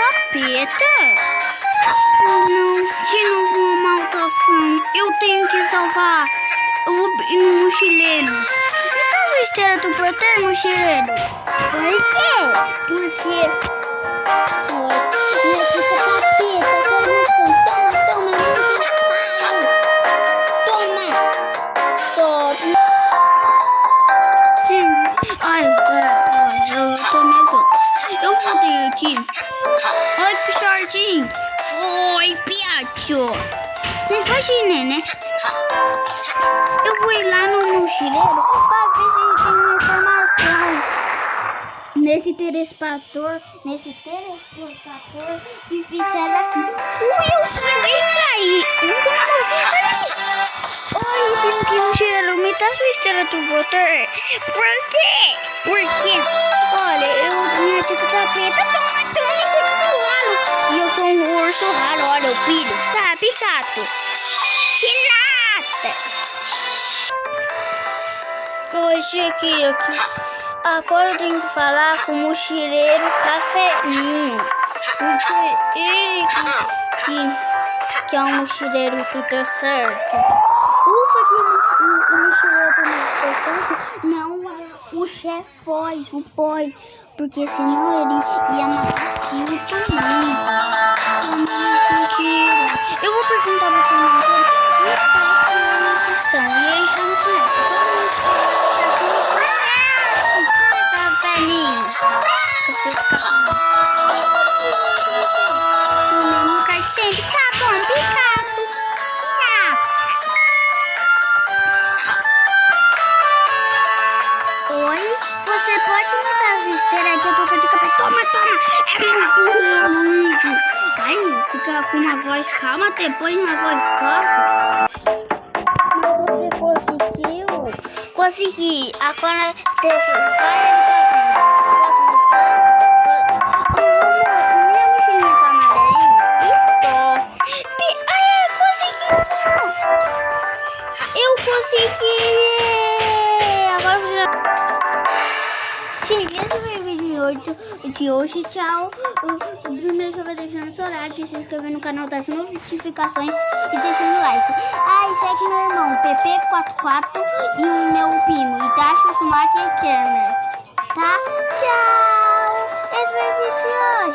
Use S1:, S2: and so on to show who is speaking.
S1: capeta? Não, de novo uma maldição. Eu tenho que salvar o mochileiro. Me dá uma esteira do protetor, mochileiro. Por quê? Porque... Eu voltei aqui. Oi, Pichardinho. Oi, Piacho. Não imagina, né? Eu vou ir lá no mochileiro pra ver se tem uma informação. Nesse telespectador que fizeram aqui. Wilson, entra aí. Oi, Pinky Mochileiro, me dá sua estrela do motor. Por quê? Porque, olha, eu minha tipo capeta, e eu sou um urso raro, olha o filho, sabe, gato? Que nada! Hoje aqui. Agora eu tenho que falar com o mochileiro Cafezinho. Porque ele que é um mochileiro que deu certo. Ufa, que o mochileiro que deu certo não é o chefões, o boy. Porque senão ele ia matar tudo também. Eu vou perguntar pra você questão. E aí já não conhece. Velhinho. Você fica no cachorro. Tá bom, picado. Oi, você pode me dar as esteiras que eu tô com de cabelo? Toma. É muito ruim. Ai, fica com uma voz calma, depois uma voz forte. Mas você conseguiu? Consegui. Agora eu consegui! Agora cheguei no vídeo de hoje. Tchau. Primeiro só vai deixando seu like, se inscrever no canal das notificações e deixando like. Ah, e segue meu irmão PP44 e o meu primo Itachi Sumaki Kerner. Tá? Tchau! Esse foi o vídeo de hoje.